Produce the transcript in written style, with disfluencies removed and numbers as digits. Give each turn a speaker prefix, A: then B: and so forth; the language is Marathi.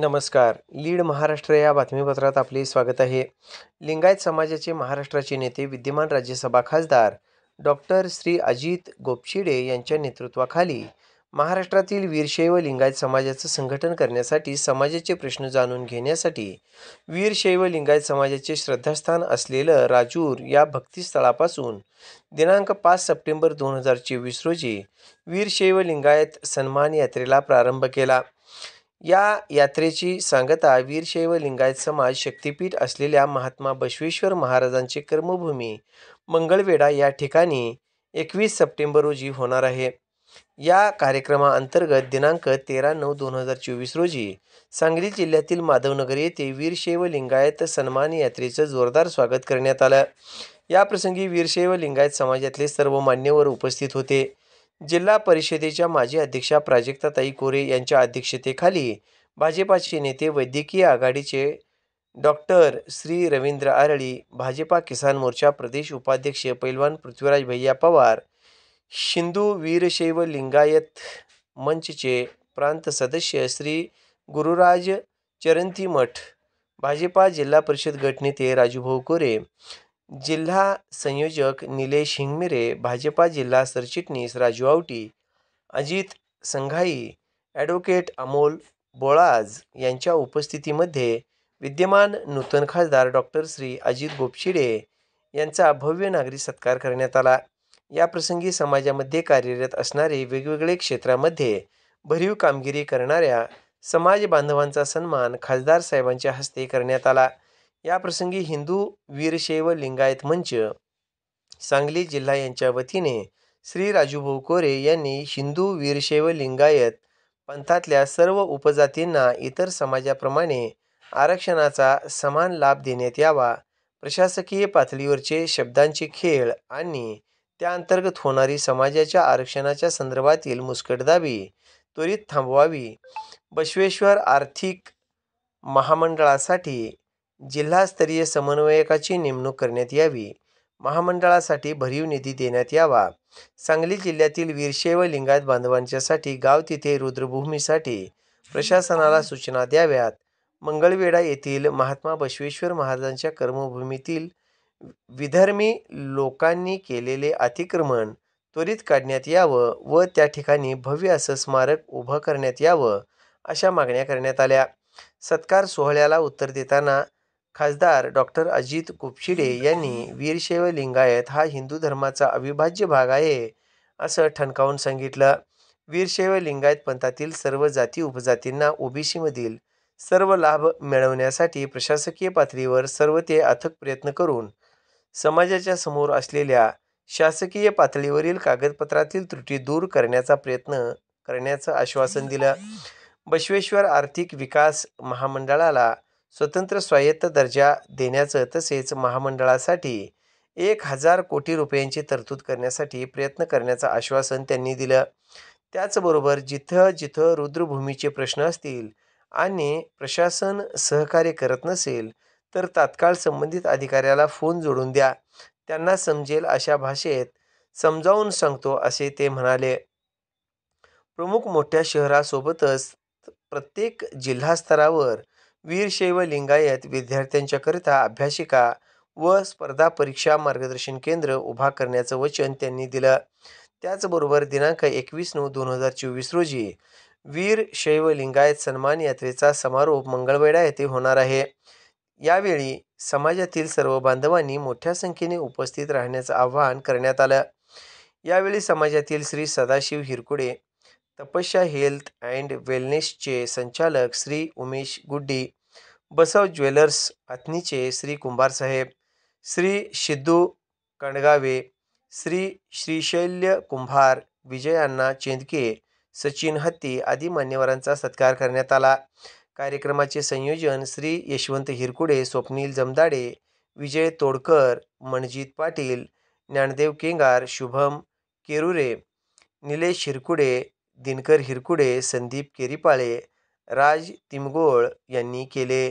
A: नमस्कार. लीड महाराष्ट्र या बातमीपत्रात आपले स्वागत आहे. लिंगायत समाजाचे महाराष्ट्राचे नेते विद्यमान राज्यसभा खासदार डॉक्टर श्री अजित गोपछिडे यांच्या नेतृत्वाखाली महाराष्ट्रातील वीरशैव लिंगायत समाजाचं संघटन करण्यासाठी समाजाचे प्रश्न जाणून घेण्यासाठी वीरशैव लिंगायत समाजाचे श्रद्धास्थान असलेलं राजूर या भक्तिस्थळापासून दिनांक 5 सप्टेंबर 2024 रोजी वीरशैव लिंगायत सन्मान यात्रेला प्रारंभ केला. या यात्रेची सांगता वीरशैव लिंगायत समाज शक्तिपीठ असलेल्या महात्मा बसवेश्वर महाराजांची कर्मभूमी मंगळवेढा या ठिकाणी 21 सप्टेंबर रोजी होणार आहे. या कार्यक्रमाअंतर्गत दिनांक 13/9/2024 रोजी सांगली जिल्ह्यातील माधवनगर येथे वीरशैव लिंगायत सन्मान यात्रेचं जोरदार स्वागत करण्यात आलं. याप्रसंगी वीरशैव लिंगायत समाजातले सर्व मान्यवर उपस्थित होते. जिल्हा परिषदेच्या माजी अध्यक्षा प्राजक्ताताई कोरे यांच्या अध्यक्षतेखाली भाजपाचे नेते वैद्यकीय आघाडीचे डॉक्टर श्री रवींद्र आरळी, भाजपा किसान मोर्चा प्रदेश उपाध्यक्ष पैलवान पृथ्वीराज भैया पवार, शिंदू वीरशैव लिंगायत मंचचे प्रांत सदस्य श्री गुरुराज चरंतीमठ, भाजपा जिल्हा परिषद गटनेते राजूभाऊ कोरे, जिल्हा संयोजक निलेश हिंगमिरे, भाजपा जिल्हा सरचिटणीस राजू आवटी, अजित संघाई, ॲडव्होकेट अमोल बोळाज यांच्या उपस्थितीमध्ये विद्यमान नूतन खासदार डॉक्टर श्री अजित गोपछिडे यांचा भव्य नागरी सत्कार करण्यात आला. याप्रसंगी समाजामध्ये कार्यरत असणारे वेगवेगळे क्षेत्रामध्ये भरीव कामगिरी करणाऱ्या समाज बांधवांचा सन्मान खासदार साहेबांच्या हस्ते करण्यात आला. याप्रसंगी हिंदू वीरशैव लिंगायत मंच सांगली जिल्हा यांच्या वतीने श्री राजूभाऊ कोरे यांनी हिंदू वीरशैव लिंगायत पंथातल्या सर्व उपजातींना इतर समाजाप्रमाणे आरक्षणाचा समान लाभ देण्यात यावा, प्रशासकीय पातळीवरचे शब्दांचे खेळ आणि त्याअंतर्गत होणारी समाजाच्या आरक्षणाच्या संदर्भातील मुस्कटदाबी त्वरित थांबवावी, बसवेश्वर आर्थिक महामंडळासाठी जिल्हास्तरीय समन्वयकाची नेमणूक करण्यात यावी, महामंडळासाठी भरीव निधी देण्यात यावा, सांगली जिल्ह्यातील वीरशैव लिंगायत बांधवांच्यासाठी गाव तिथे रुद्रभूमीसाठी प्रशासनाला सूचना द्याव्यात, मंगळवेढा येथील महात्मा बसवेश्वर महाराजांच्या कर्मभूमीतील विधर्मी लोकांनी केलेले अतिक्रमण त्वरित काढण्यात यावं व त्या ठिकाणी भव्य असं स्मारक उभं करण्यात यावं, अशा मागण्या करण्यात आल्या. सत्कार सोहळ्याला उत्तर देताना खासदार डॉक्टर अजित गोपछिडे यांनी वीरशैव लिंगायत हा हिंदू धर्माचा अविभाज्य भाग आहे असं ठणकावून सांगितलं. वीरशैव लिंगायत पंथातील सर्व जाती उपजातींना ओबीसीमधील सर्व लाभ मिळवण्यासाठी प्रशासकीय पातळीवर सर्व ते अथक प्रयत्न करून समाजाच्या समोर असलेल्या शासकीय पातळीवरील कागदपत्रातील त्रुटी दूर करण्याचा प्रयत्न करण्याचं आश्वासन दिलं. बसवेश्वर आर्थिक विकास महामंडळाला स्वतंत्र स्वायत्त दर्जा देण्याचं तसेच महामंडळासाठी 1000 कोटी रुपयांची तरतूद करण्यासाठी प्रयत्न करण्याचं आश्वासन त्यांनी दिलं. त्याचबरोबर जिथं जिथं रुद्रभूमीचे प्रश्न असतील आणि प्रशासन सहकार्य करत नसेल तर तात्काळ संबंधित अधिकाऱ्याला फोन जोडून द्या, त्यांना समजेल अशा भाषेत समजावून सांगतो असे ते म्हणाले. प्रमुख मोठ्या शहरासोबतच प्रत्येक जिल्हास्तरावर वीरशैव लिंगायत विद्यार्थ्यांच्याकरिता अभ्यासिका व स्पर्धा परीक्षा मार्गदर्शन केंद्र उभा करण्याचं वचन त्यांनी दिलं. त्याचबरोबर दिनांक 21/9/2024 रोजी वीरशैव लिंगायत सन्मान यात्रेचा समारोप मंगळवेढा येथे होणार आहे. यावेळी समाजातील सर्व बांधवांनी मोठ्या संख्येने उपस्थित राहण्याचं आवाहन करण्यात आलं. यावेळी समाजातील श्री सदाशिव हिरकुडे, तपस्या हेल्थ अँड वेलनेसचे संचालक श्री उमेश गुड्डी, बसव ज्वेलर्स अथणीचे श्री कुंभारसाहेब, श्री सिद्धू कांडगावे, श्री श्रीशैल्य कुंभार, विजयाण्णा चेंदके, सचिन हत्ती आदी मान्यवरांचा सत्कार करण्यात आला. कार्यक्रमाचे संयोजन श्री यशवंत हिरकुडे, स्वप्नील जमदाडे, विजय तोडकर, मनजित पाटील, ज्ञानदेव केंगार, शुभम केरुरे, निलेश हिरकुडे, दिनकर हिरकुडे, संदीप केरीपाळे, राज तिमगोळ यांनी केले.